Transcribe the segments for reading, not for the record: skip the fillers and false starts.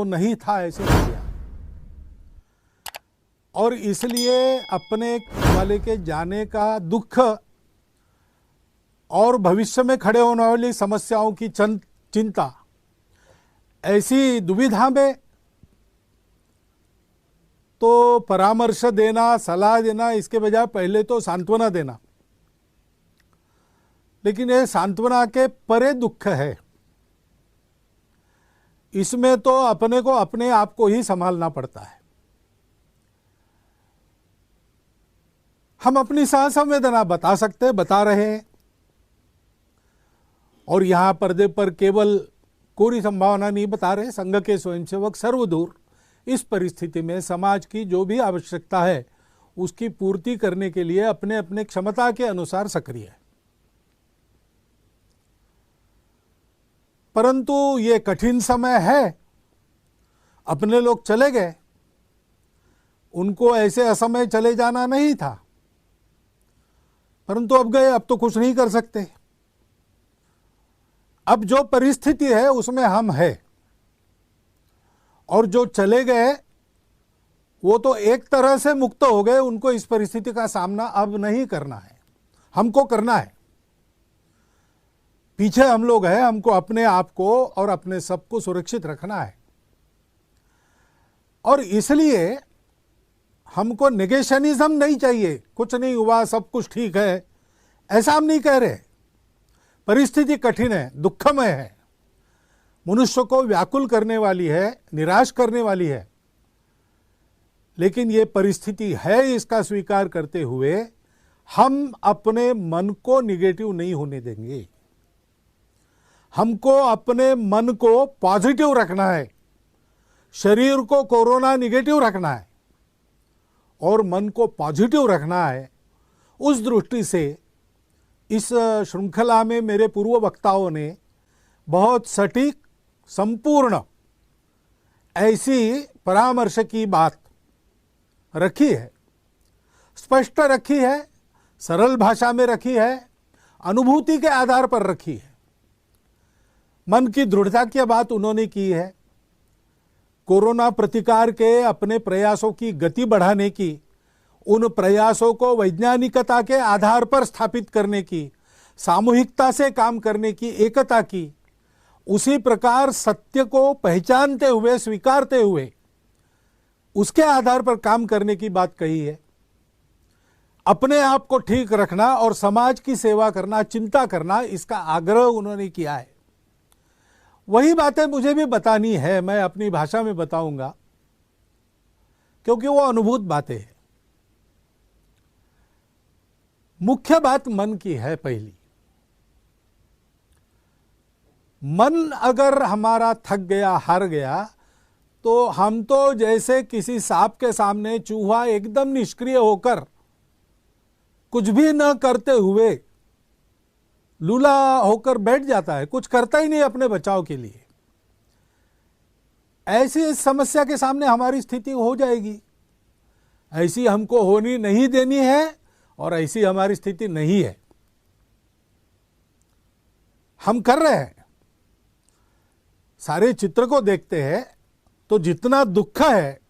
वो नहीं था ऐसे हो गया। और इसलिए अपने वाले के जाने का दुख और भविष्य में खड़े होने वाली समस्याओं की चिंता, ऐसी दुविधा में तो परामर्श देना, सलाह देना, इसके बजाय पहले तो सांत्वना देना। लेकिन ये सांत्वना के परे दुख है। इसमें तो अपने को अपने आप को ही संभालना पड़ता है। हम अपनी संवेदना बता सकते, बता रहे हैं, और यहां पर्दे पर केवल कोरी संभावना नहीं बता रहे। संघ के स्वयंसेवक सर्वदूर इस परिस्थिति में समाज की जो भी आवश्यकता है उसकी पूर्ति करने के लिए अपने अपने क्षमता के अनुसार सक्रिय है। परंतु ये कठिन समय है। अपने लोग चले गए, उनको ऐसे असमय चले जाना नहीं था, परंतु अब गए, अब तो कुछ नहीं कर सकते। अब जो परिस्थिति है उसमें हम हैं, और जो चले गए वो तो एक तरह से मुक्त हो गए। उनको इस परिस्थिति का सामना अब नहीं करना है, हमको करना है। पीछे हम लोग हैं, हमको अपने आप को और अपने सबको सुरक्षित रखना है। और इसलिए हमको नेगेशनिज्म नहीं चाहिए। कुछ नहीं हुआ, सब कुछ ठीक है, ऐसा हम नहीं कह रहे। परिस्थिति कठिन है, दुखमय है, मनुष्य को व्याकुल करने वाली है, निराश करने वाली है। लेकिन ये परिस्थिति है, इसका स्वीकार करते हुए हम अपने मन को निगेटिव नहीं होने देंगे। हमको अपने मन को पॉजिटिव रखना है, शरीर को कोरोना निगेटिव रखना है और मन को पॉजिटिव रखना है। उस दृष्टि से इस श्रृंखला में मेरे पूर्व वक्ताओं ने बहुत सटीक, संपूर्ण ऐसी परामर्श की बात रखी है, स्पष्ट रखी है, सरल भाषा में रखी है, अनुभूति के आधार पर रखी है। मन की दृढ़ता की बात उन्होंने की है। कोरोना प्रतिकार के अपने प्रयासों की गति बढ़ाने की, उन प्रयासों को वैज्ञानिकता के आधार पर स्थापित करने की, सामूहिकता से काम करने की, एकता की, उसी प्रकार सत्य को पहचानते हुए, स्वीकारते हुए उसके आधार पर काम करने की बात कही है। अपने आप को ठीक रखना और समाज की सेवा करना, चिंता करना, इसका आग्रह उन्होंने किया है। वही बातें मुझे भी बतानी है, मैं अपनी भाषा में बताऊंगा, क्योंकि वो अनुभूत बातें हैं। मुख्य बात मन की है। पहली, मन अगर हमारा थक गया, हार गया, तो हम तो जैसे किसी सांप के सामने चूहा एकदम निष्क्रिय होकर, कुछ भी न करते हुए लूला होकर बैठ जाता है, कुछ करता ही नहीं अपने बचाव के लिए। ऐसी समस्या के सामने हमारी स्थिति हो जाएगी। ऐसी हमको होनी नहीं देनी है और ऐसी हमारी स्थिति नहीं है। हम कर रहे हैं, सारे चित्र को देखते हैं तो जितना दुख है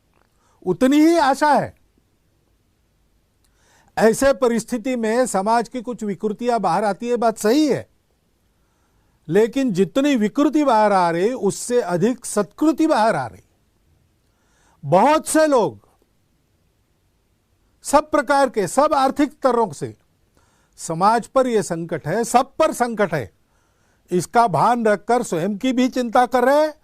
उतनी ही आशा है। ऐसे परिस्थिति में समाज की कुछ विकृतियां बाहर आती है, बात सही है, लेकिन जितनी विकृति बाहर आ रही उससे अधिक सत्कृति बाहर आ रही। बहुत से लोग सब प्रकार के, सब आर्थिक स्तरों से, समाज पर यह संकट है, सब पर संकट है, इसका भान रखकर स्वयं की भी चिंता कर रहे हैं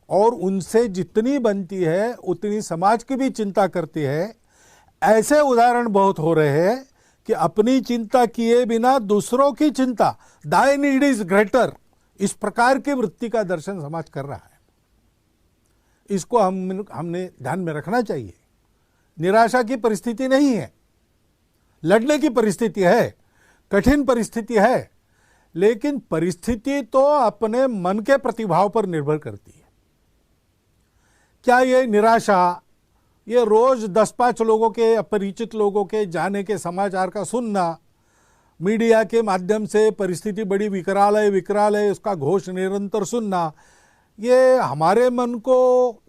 और उनसे जितनी बनती है उतनी समाज की भी चिंता करती है। ऐसे उदाहरण बहुत हो रहे हैं कि अपनी चिंता किए बिना दूसरों की चिंता, दाई नीड इज ग्रेटर, इस प्रकार की वृत्ति का दर्शन समाज कर रहा है। इसको हमने ध्यान में रखना चाहिए। निराशा की परिस्थिति नहीं है, लड़ने की परिस्थिति है, कठिन परिस्थिति है, लेकिन परिस्थिति तो अपने मन के प्रतिभाव पर निर्भर करती है। क्या ये निराशा, ये रोज 10-5 लोगों के, अपरिचित लोगों के जाने के समाचार का सुनना, मीडिया के माध्यम से परिस्थिति बड़ी विकराल है, उसका घोष निरंतर सुनना, ये हमारे मन को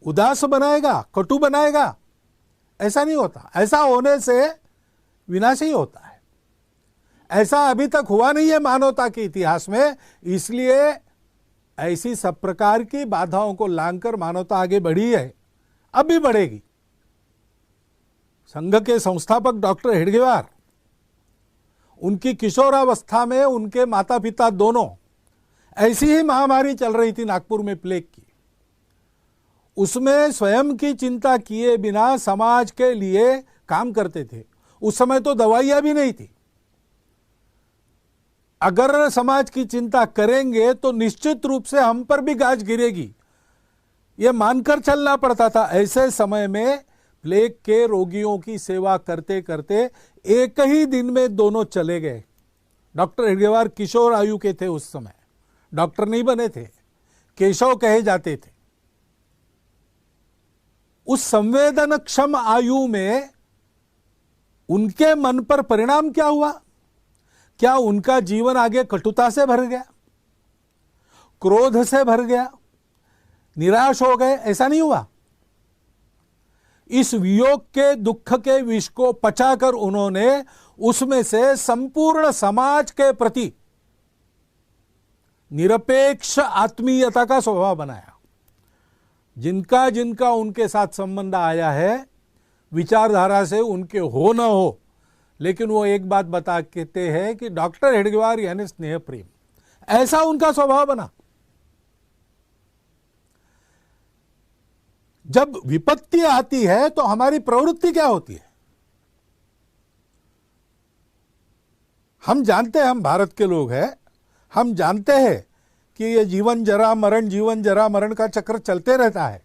उदास बनाएगा, कटु बनाएगा, ऐसा नहीं होता। ऐसा होने से विनाश ही होता है। ऐसा अभी तक हुआ नहीं है मानवता के इतिहास में, इसलिए ऐसी सब प्रकार की बाधाओं को लांघकर मानवता आगे बढ़ी है, अब भी बढ़ेगी। संघ के संस्थापक डॉक्टर हेडगेवार, उनकी किशोरावस्था में उनके माता पिता दोनों, ऐसी ही महामारी चल रही थी नागपुर में प्लेग की, उसमें स्वयं की चिंता किए बिना समाज के लिए काम करते थे। उस समय तो दवाइयां भी नहीं थी। अगर समाज की चिंता करेंगे तो निश्चित रूप से हम पर भी गाज गिरेगी, ये मानकर चलना पड़ता था। ऐसे समय में प्लेग के रोगियों की सेवा करते करते एक ही दिन में दोनों चले गए। डॉक्टर हेडगेवार किशोर आयु के थे, उस समय डॉक्टर नहीं बने थे, केशव कहे जाते थे। उस संवेदनक्षम आयु में उनके मन पर परिणाम क्या हुआ? क्या उनका जीवन आगे कटुता से भर गया, क्रोध से भर गया, निराश हो गए? ऐसा नहीं हुआ। इस वियोग के दुख के विष को पचाकर उन्होंने उसमें से संपूर्ण समाज के प्रति निरपेक्ष आत्मीयता का स्वभाव बनाया। जिनका जिनका उनके साथ संबंध आया है, विचारधारा से उनके हो न हो, लेकिन वो एक बात बता कहते हैं कि डॉक्टर हेडगेवार यानी स्नेह प्रेम, ऐसा उनका स्वभाव बना। जब विपत्ति आती है तो हमारी प्रवृत्ति क्या होती है? हम जानते हैं, हम भारत के लोग हैं, हम जानते हैं कि ये जीवन जरा मरण का चक्र चलते रहता है।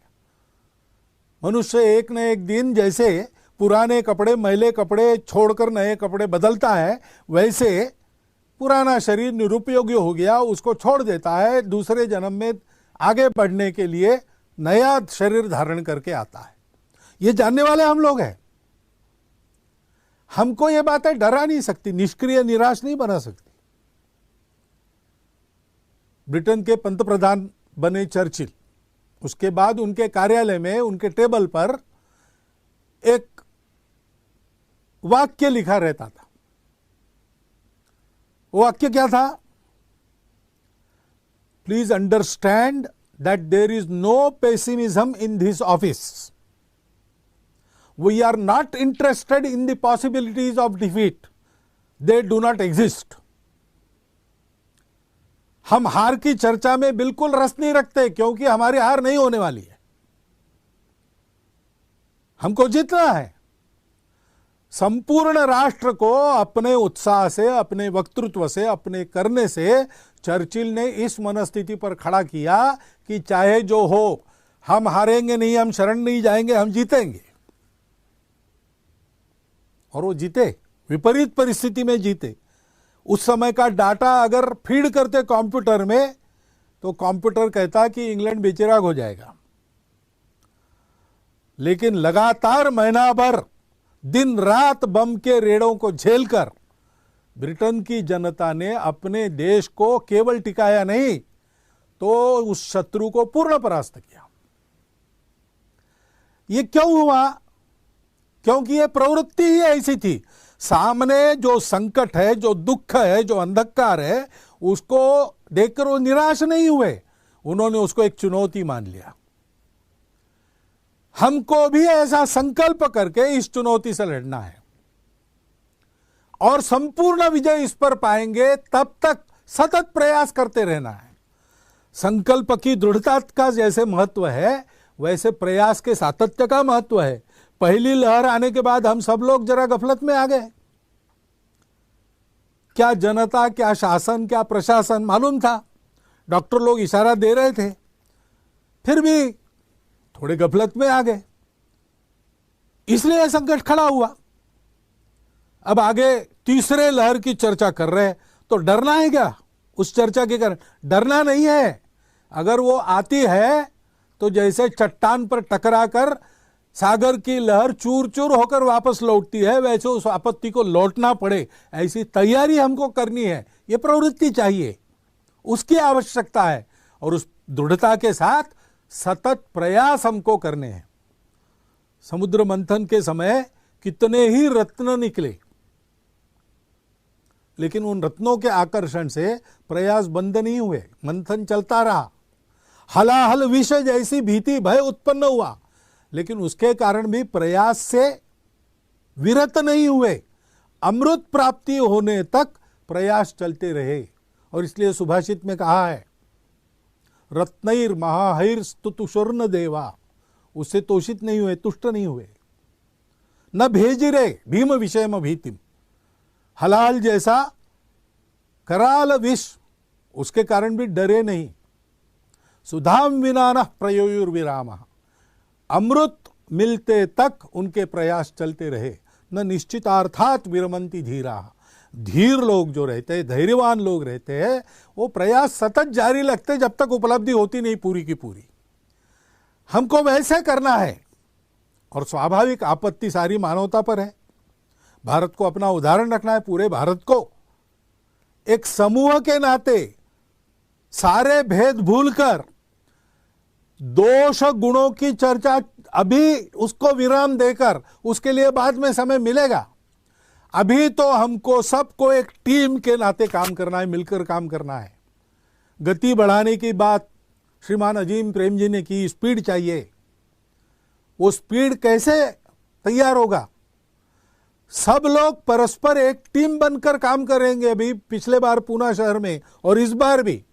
मनुष्य एक न एक दिन जैसे पुराने कपड़े, मैले कपड़े छोड़कर नए कपड़े बदलता है, वैसे पुराना शरीर निरुपयोगी हो गया, उसको छोड़ देता है, दूसरे जन्म में आगे बढ़ने के लिए नया शरीर धारण करके आता है। ये जानने वाले हम लोग हैं। हमको ये बातें डरा नहीं सकती, निष्क्रिय निराश नहीं बना सकती। ब्रिटेन के पंतप्रधान बने चर्चिल, उसके बाद उनके कार्यालय में उनके टेबल पर एक वाक्य लिखा रहता था। वो वाक्य क्या था? Please understand that there is no pessimism in this office. We are not interested in the possibilities of defeat. They do not exist. हम हार की चर्चा में बिल्कुल रस नहीं रखते, क्योंकि हमारी हार नहीं होने वाली है। हमको जीतना है। संपूर्ण राष्ट्र को अपने उत्साह से, अपने वक्तृत्व से, अपने करने से चर्चिल ने इस मनस्थिति पर खड़ा किया कि चाहे जो हो, हम हारेंगे नहीं, हम शरण नहीं जाएंगे, हम जीतेंगे। और वो जीते, विपरीत परिस्थिति में जीते। उस समय का डाटा अगर फीड करते कंप्यूटर में, तो कंप्यूटर कहता कि इंग्लैंड बेचिराग हो जाएगा। लेकिन लगातार महीना भर दिन रात बम के रेड़ों को झेलकर ब्रिटेन की जनता ने अपने देश को केवल टिकाया नहीं, तो उस शत्रु को पूर्ण परास्त किया। ये क्यों हुआ? क्योंकि ये प्रवृत्ति ही ऐसी थी। सामने जो संकट है, जो दुख है, जो अंधकार है, उसको देखकर वो निराश नहीं हुए, उन्होंने उसको एक चुनौती मान लिया। हमको भी ऐसा संकल्प करके इस चुनौती से लड़ना है और संपूर्ण विजय इस पर पाएंगे, तब तक सतत प्रयास करते रहना है। संकल्प की दृढ़ता का जैसे महत्व है, वैसे प्रयास के सातत्य का महत्व है। पहली लहर आने के बाद हम सब लोग जरा गफलत में आ गए। क्या जनता, क्या शासन, क्या प्रशासन मालूम था? डॉक्टर लोग इशारा दे रहे थे, फिर भी थोड़े गफलत में आ गए, इसलिए संकट खड़ा हुआ। अब आगे तीसरे लहर की चर्चा कर रहे हैं, तो डरना है क्या उस चर्चा के कारण? डरना नहीं है। अगर वो आती है तो जैसे चट्टान पर टकराकर सागर की लहर चूर चूर होकर वापस लौटती है, वैसे उस आपत्ति को लौटना पड़े, ऐसी तैयारी हमको करनी है। ये प्रवृत्ति चाहिए, उसकी आवश्यकता है। और उस दृढ़ता के साथ सतत प्रयास हमको करने हैं। समुद्र मंथन के समय कितने ही रत्न निकले, लेकिन उन रत्नों के आकर्षण से प्रयास बंद नहीं हुए, मंथन चलता रहा। हलाहल विष जैसी भीति भय उत्पन्न हुआ, लेकिन उसके कारण भी प्रयास से विरत नहीं हुए। अमृत प्राप्ति होने तक प्रयास चलते रहे। और इसलिए सुभाषित में कहा है, रत्नैर महाहैर स्तुतुषुर्न देवा, उससे तोषित नहीं हुए, तुष्ट नहीं हुए। न भेजिरे भीम विषयम भीतिम, हलाल जैसा कराल विष, उसके कारण भी डरे नहीं। सुधाम विना न प्रयोयुर्विराम, अमृत मिलते तक उनके प्रयास चलते रहे। न निश्चितार्थात विरमंती धीरा, धीर लोग जो रहते हैं, धैर्यवान लोग रहते हैं, वो प्रयास सतत जारी रखते जब तक उपलब्धि होती नहीं पूरी की पूरी। हमको वैसे करना है। और स्वाभाविक आपत्ति सारी मानवता पर है। भारत को अपना उदाहरण रखना है, पूरे भारत को एक समूह के नाते सारे भेद भूलकर दोष गुणों की चर्चा अभी उसको विराम देकर, उसके लिए बाद में समय मिलेगा। अभी तो हमको सबको एक टीम के नाते काम करना है, मिलकर काम करना है। गति बढ़ाने की बात श्रीमान अजीम प्रेम जी ने की, स्पीड चाहिए। वो स्पीड कैसे तैयार होगा? सब लोग परस्पर एक टीम बनकर काम करेंगे। अभी पिछले बार पूना शहर में और इस बार भी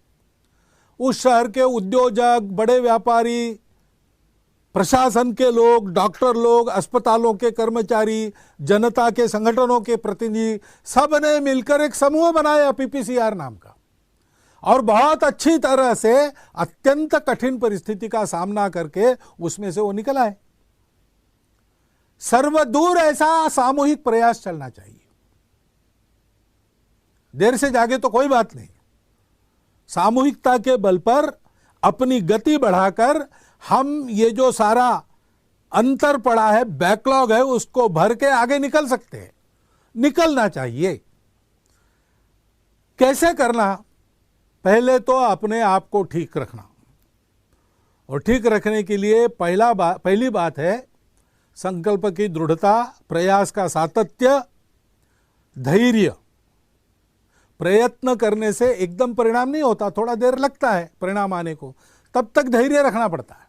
उस शहर के उद्योजक, बड़े व्यापारी, प्रशासन के लोग, डॉक्टर लोग, अस्पतालों के कर्मचारी, जनता के संगठनों के प्रतिनिधि, सब ने मिलकर एक समूह बनाया पीपीसीआर नाम का, और बहुत अच्छी तरह से अत्यंत कठिन परिस्थिति का सामना करके उसमें से वो निकल आए। सर्वदूर ऐसा सामूहिक प्रयास चलना चाहिए। देर से जागे तो कोई बात नहीं, सामूहिकता के बल पर अपनी गति बढ़ाकर हम ये जो सारा अंतर पड़ा है, बैकलॉग है, उसको भर के आगे निकल सकते हैं। निकलना चाहिए। कैसे करना? पहले तो अपने आप को ठीक रखना, और ठीक रखने के लिए पहली बात है संकल्प की दृढ़ता, प्रयास का सातत्य, धैर्य। प्रयत्न करने से एकदम परिणाम नहीं होता, थोड़ा देर लगता है परिणाम आने को, तब तक धैर्य रखना पड़ता है,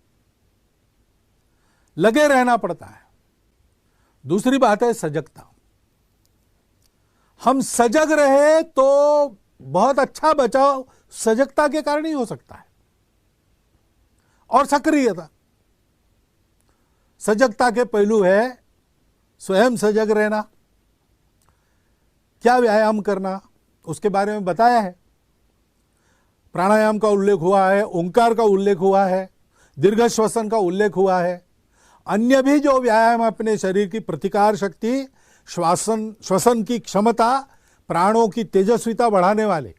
लगे रहना पड़ता है। दूसरी बात है सजगता। हम सजग रहे तो बहुत अच्छा बचाव सजगता के कारण ही हो सकता है। और सक्रियता, सजगता के पहलू है स्वयं सजग रहना। क्या व्यायाम करना, उसके बारे में बताया है। प्राणायाम का उल्लेख हुआ है, ओंकार का उल्लेख हुआ है, दीर्घ श्वसन का उल्लेख हुआ है। अन्य भी जो व्यायाम अपने शरीर की प्रतिकार शक्ति, श्वसन की क्षमता, प्राणों की तेजस्विता बढ़ाने वाले,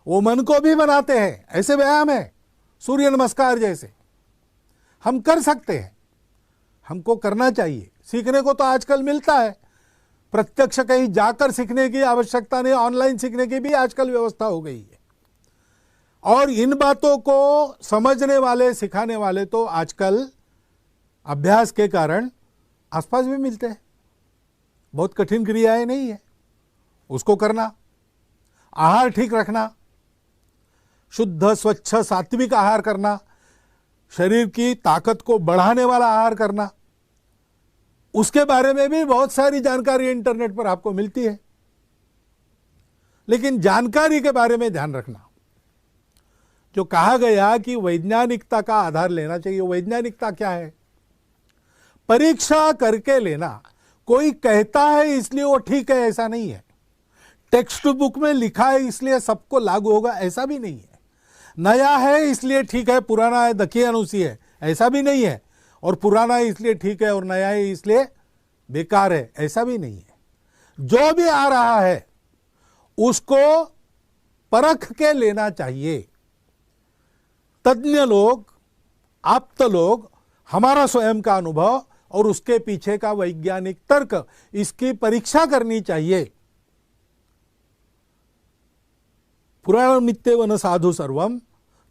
वो मन को भी बनाते हैं। ऐसे व्यायाम है, सूर्य नमस्कार जैसे हम कर सकते हैं, हमको करना चाहिए। सीखने को तो आजकल मिलता है, प्रत्यक्ष कहीं जाकर सीखने की आवश्यकता नहीं, ऑनलाइन सीखने की भी आजकल व्यवस्था हो गई है। और इन बातों को समझने वाले, सिखाने वाले तो आजकल अभ्यास के कारण आसपास भी मिलते हैं। बहुत कठिन क्रियाएं नहीं है, उसको करना। आहार ठीक रखना, शुद्ध स्वच्छ सात्विक आहार करना, शरीर की ताकत को बढ़ाने वाला आहार करना, उसके बारे में भी बहुत सारी जानकारी इंटरनेट पर आपको मिलती है। लेकिन जानकारी के बारे में ध्यान रखना। जो कहा गया कि वैज्ञानिकता का आधार लेना चाहिए, वैज्ञानिकता क्या है? परीक्षा करके लेना। कोई कहता है इसलिए वो ठीक है, ऐसा नहीं है। टेक्स्ट बुक में लिखा है इसलिए सबको लागू होगा, ऐसा भी नहीं है। नया है इसलिए ठीक है, पुराना है दकियानुसी है, ऐसा भी नहीं है। और पुराना है इसलिए ठीक है और नया है इसलिए बेकार है, ऐसा भी नहीं है। जो भी आ रहा है उसको परख के लेना चाहिए। तज्ञ लोग, आप्त लोग, हमारा स्वयं का अनुभव और उसके पीछे का वैज्ञानिक तर्क, इसकी परीक्षा करनी चाहिए। पुराण नित्य वन साधु सर्वम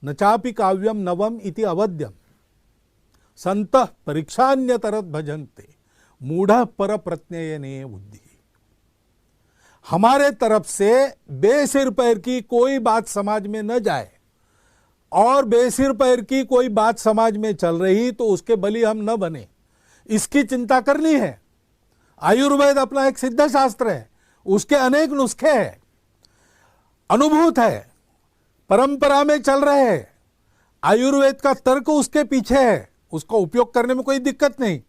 न चापि काव्यम नवम इति अवध्यम संतः परीक्षान्यतरत भजन्ते मूढ़ पर प्रत्ययने बुद्धि। हमारे तरफ से बेसिर पैर की कोई बात समाज में न जाए और बेसिर पैर की कोई बात समाज में चल रही तो उसके बलि हम न बने, इसकी चिंता करनी है। आयुर्वेद अपना एक सिद्ध शास्त्र है, उसके अनेक नुस्खे हैं, अनुभूत है, परंपरा में चल रहे हैं। आयुर्वेद का तर्क उसके पीछे है, उसका उपयोग करने में कोई दिक्कत नहीं,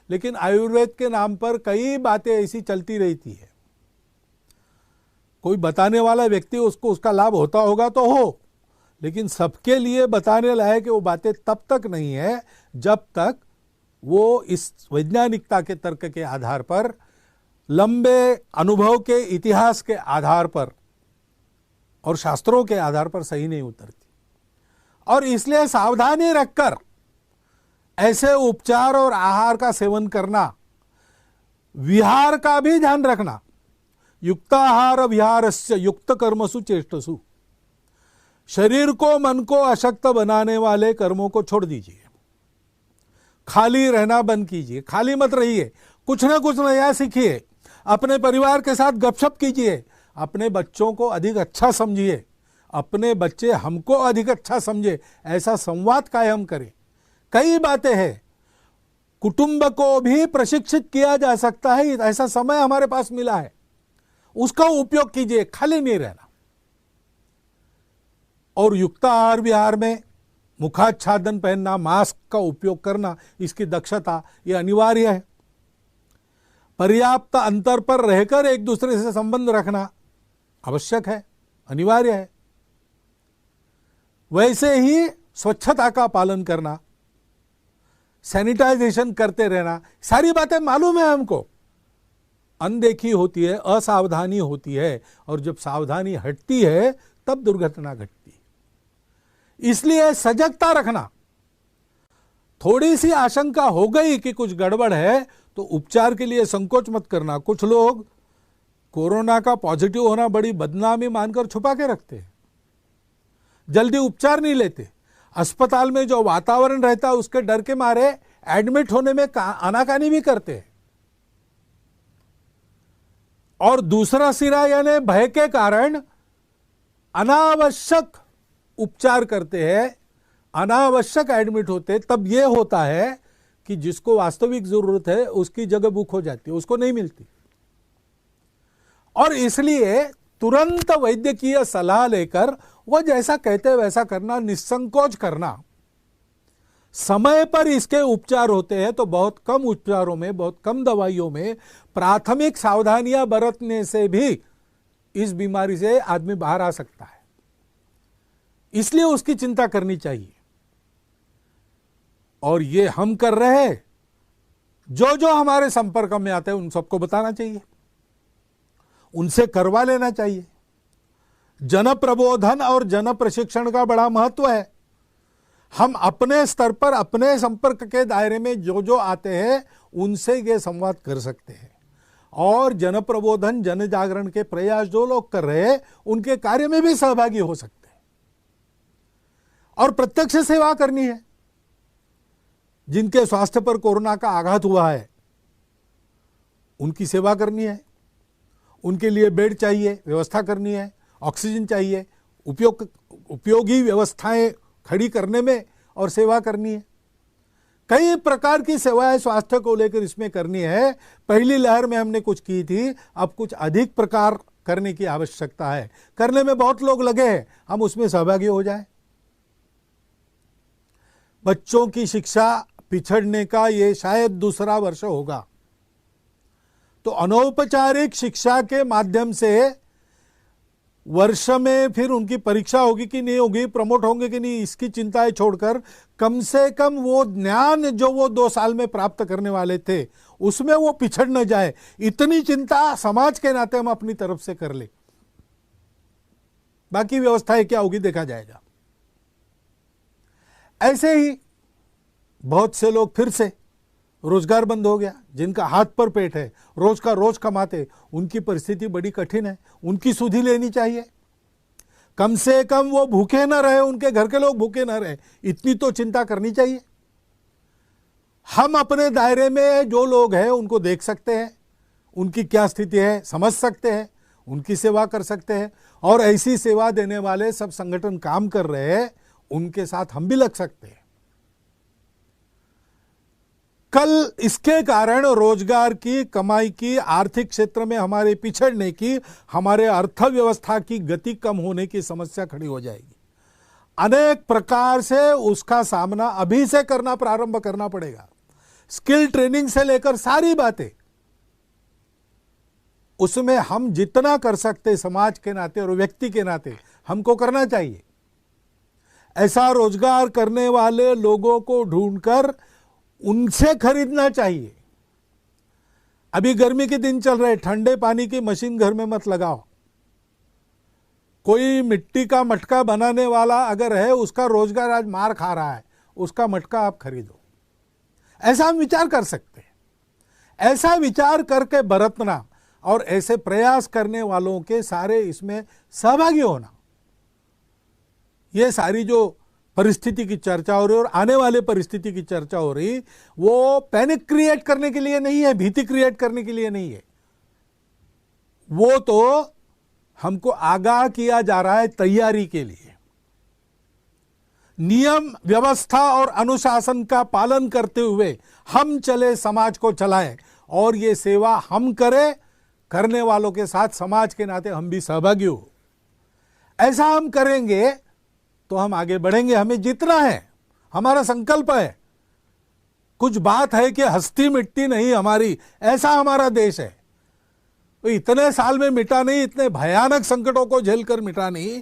लेकिन आयुर्वेद के नाम पर कई बातें ऐसी चलती रहती है। कोई बताने वाला व्यक्ति उसको उसका लाभ होता होगा तो हो, लेकिन सबके लिए बताने लायक वो बातें तब तक नहीं है जब तक वो इस वैज्ञानिकता के तर्क के आधार पर, लंबे अनुभव के इतिहास के आधार पर और शास्त्रों के आधार पर सही नहीं उतरती। और इसलिए सावधानी रखकर ऐसे उपचार और आहार का सेवन करना, विहार का भी ध्यान रखना। युक्ताहार विहारस्य युक्त कर्मसु चेष्टसु। शरीर को मन को अशक्त बनाने वाले कर्मों को छोड़ दीजिए, खाली रहना बंद कीजिए, खाली मत रहिए, कुछ ना कुछ नया सीखिए, अपने परिवार के साथ गपशप कीजिए, अपने बच्चों को अधिक अच्छा समझिए, अपने बच्चे हमको अधिक अच्छा समझे, ऐसा संवाद कायम करें। कई बातें हैं, कुटुंब को भी प्रशिक्षित किया जा सकता है, ऐसा समय हमारे पास मिला है, उसका उपयोग कीजिए, खाली नहीं रहना। और युक्त आहार विहार में मुखाच्छादन पहनना, मास्क का उपयोग करना, इसकी दक्षता ये अनिवार्य है। पर्याप्त अंतर पर रहकर एक दूसरे से संबंध रखना आवश्यक है, अनिवार्य है। वैसे ही स्वच्छता का पालन करना, सैनिटाइजेशन करते रहना, सारी बातें मालूम है हमको। अनदेखी होती है, असावधानी होती है, और जब सावधानी हटती है तब दुर्घटना घटती है। इसलिए सजगता रखना। थोड़ी सी आशंका हो गई कि कुछ गड़बड़ है तो उपचार के लिए संकोच मत करना। कुछ लोग कोरोना का पॉजिटिव होना बड़ी बदनामी मानकर छुपा के रखते हैं, जल्दी उपचार नहीं लेते, अस्पताल में जो वातावरण रहता है उसके डर के मारे एडमिट होने में आनाकानी भी करते हैं। और दूसरा सिरा यानी भय के कारण अनावश्यक उपचार करते हैं, अनावश्यक एडमिट होते। तब यह होता है कि जिसको वास्तविक जरूरत है उसकी जगह बुक हो जाती है, उसको नहीं मिलती। और इसलिए तुरंत वैद्यकीय सलाह लेकर वह जैसा कहते वैसा करना, निसंकोच करना। समय पर इसके उपचार होते हैं तो बहुत कम उपचारों में, बहुत कम दवाइयों में प्राथमिक सावधानियां बरतने से भी इस बीमारी से आदमी बाहर आ सकता है। इसलिए उसकी चिंता करनी चाहिए। और ये हम कर रहे हैं, जो जो हमारे संपर्क में आते हैं उन सबको बताना चाहिए, उनसे करवा लेना चाहिए। जन प्रबोधन और जन प्रशिक्षण का बड़ा महत्व है। हम अपने स्तर पर, अपने संपर्क के दायरे में जो जो आते हैं उनसे ये संवाद कर सकते हैं। और जन प्रबोधन, जन जागरण के प्रयास जो लोग कर रहे हैं उनके कार्य में भी सहभागी हो सकते हैं। और प्रत्यक्ष सेवा करनी है। जिनके स्वास्थ्य पर कोरोना का आघात हुआ है उनकी सेवा करनी है, उनके लिए बेड चाहिए, व्यवस्था करनी है, ऑक्सीजन चाहिए, उपयोगी व्यवस्थाएं खड़ी करने में और सेवा करनी है। कई प्रकार की सेवाएं स्वास्थ्य को लेकर इसमें करनी है। पहली लहर में हमने कुछ की थी, अब कुछ अधिक प्रकार करने की आवश्यकता है। करने में बहुत लोग लगे हैं, हम उसमें सहभागी हो जाएं। बच्चों की शिक्षा पिछड़ने का ये शायद दूसरा वर्ष होगा, तो अनौपचारिक शिक्षा के माध्यम से वर्ष में फिर उनकी परीक्षा होगी कि नहीं होगी, प्रमोट होंगे कि नहीं, इसकी चिंताएं छोड़कर कम से कम वो ज्ञान जो वो 2 साल में प्राप्त करने वाले थे उसमें वो पिछड़ न जाए, इतनी चिंता समाज के नाते हम अपनी तरफ से कर ले। बाकी व्यवस्थाएं क्या होगी देखा जाएगा। ऐसे ही बहुत से लोग फिर से रोजगार बंद हो गया, जिनका हाथ पर पेट है, रोज का रोज कमाते, उनकी परिस्थिति बड़ी कठिन है, उनकी सुधि लेनी चाहिए। कम से कम वो भूखे ना रहे, उनके घर के लोग भूखे ना रहे, इतनी तो चिंता करनी चाहिए। हम अपने दायरे में जो लोग हैं उनको देख सकते हैं, उनकी क्या स्थिति है समझ सकते हैं, उनकी सेवा कर सकते हैं, और ऐसी सेवा देने वाले सब संगठन काम कर रहे हैं, उनके साथ हम भी लग सकते हैं। कल इसके कारण रोजगार की, कमाई की, आर्थिक क्षेत्र में हमारे पिछड़ने की, हमारे अर्थव्यवस्था की गति कम होने की समस्या खड़ी हो जाएगी। अनेक प्रकार से उसका सामना अभी से करना प्रारंभ करना पड़ेगा। स्किल ट्रेनिंग से लेकर सारी बातें, उसमें हम जितना कर सकते समाज के नाते और व्यक्ति के नाते हमको करना चाहिए। ऐसा रोजगार करने वाले लोगों को ढूंढकर उनसे खरीदना चाहिए। अभी गर्मी के दिन चल रहे, ठंडे पानी की मशीन घर में मत लगाओ। कोई मिट्टी का मटका बनाने वाला अगर है, उसका रोजगार आज मार खा रहा है, उसका मटका आप खरीदो। ऐसा हम विचार कर सकते हैं। ऐसा विचार करके बरतना और ऐसे प्रयास करने वालों के सारे इसमें सहभागी होना, ये सारी जो परिस्थिति की चर्चा हो रही और आने वाले परिस्थिति की चर्चा हो रही, वो पैनिक क्रिएट करने के लिए नहीं है, भीति क्रिएट करने के लिए नहीं है। वो तो हमको आगाह किया जा रहा है तैयारी के लिए। नियम, व्यवस्था और अनुशासन का पालन करते हुए हम चले, समाज को चलाएं, और ये सेवा हम करें, करने वालों के साथ समाज के नाते हम भी सहभागी हो। ऐसा हम करेंगे तो हम आगे बढ़ेंगे। हमें जीतना है, हमारा संकल्प है। कुछ बात है कि हस्ती मिटती नहीं हमारी, ऐसा हमारा देश है। तो इतने साल में मिटा नहीं, इतने भयानक संकटों को झेलकर मिटा नहीं,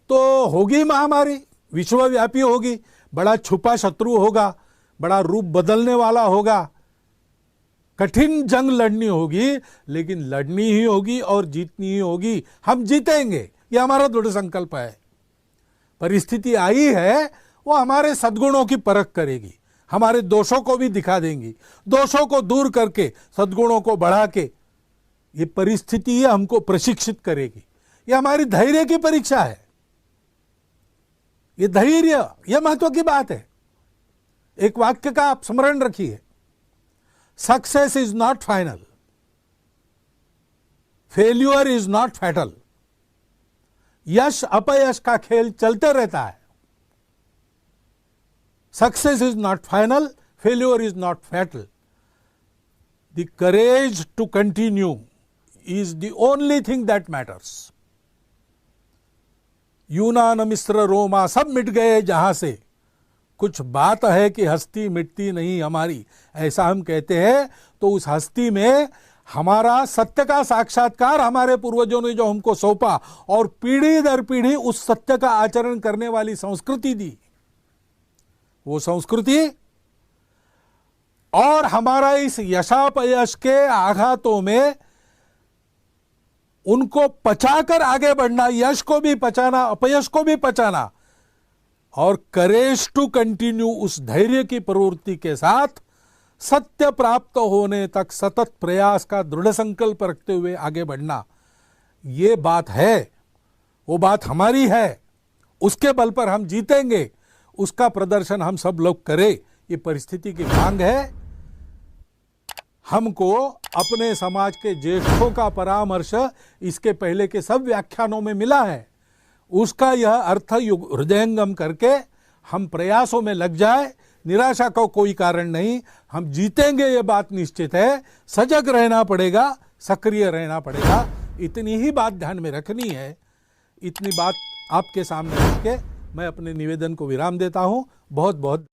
तो होगी महामारी, विश्वव्यापी होगी, बड़ा छुपा शत्रु होगा, बड़ा रूप बदलने वाला होगा, कठिन जंग लड़नी होगी, लेकिन लड़नी ही होगी और जीतनी ही होगी। हम जीतेंगे, ये हमारा दृढ़ संकल्प है। परिस्थिति आई है, वो हमारे सद्गुणों की परख करेगी, हमारे दोषों को भी दिखा देंगी, दोषों को दूर करके सद्गुणों को बढ़ा के ये परिस्थिति हमको प्रशिक्षित करेगी। ये हमारी धैर्य की परीक्षा है। ये धैर्य, ये महत्व की बात है। एक वाक्य का आप स्मरण रखिए, success is not final, failure is not fatal. यश अपयश का खेल चलते रहता है। Success is not final, failure is not fatal. The courage to continue is the only thing that matters. यूनान, मिस्र, रोमा सब मिट गए जहां से, कुछ बात है कि हस्ती मिटती नहीं हमारी, ऐसा हम कहते हैं। तो उस हस्ती में हमारा सत्य का साक्षात्कार हमारे पूर्वजों ने जो हमको सौंपा, और पीढ़ी दर पीढ़ी उस सत्य का आचरण करने वाली संस्कृति दी, वो संस्कृति और हमारा इस यशापयश के आघातों में उनको पचाकर आगे बढ़ना, यश को भी पचाना, अपयश को भी पचाना, और करेज टू कंटिन्यू, उस धैर्य की प्रवृत्ति के साथ सत्य प्राप्त होने तक सतत प्रयास का दृढ़ संकल्प रखते हुए आगे बढ़ना, ये बात है, वो बात हमारी है। उसके बल पर हम जीतेंगे, उसका प्रदर्शन हम सब लोग करें, ये परिस्थिति की मांग है। हमको अपने समाज के ज्येष्ठों का परामर्श इसके पहले के सब व्याख्यानों में मिला है, उसका यह अर्थ हृदयंगम करके हम प्रयासों में लग जाए। निराशा का कोई कारण नहीं, हम जीतेंगे, ये बात निश्चित है। सजग रहना पड़ेगा, सक्रिय रहना पड़ेगा, इतनी ही बात ध्यान में रखनी है। इतनी बात आपके सामने रख के मैं अपने निवेदन को विराम देता हूं। बहुत बहुत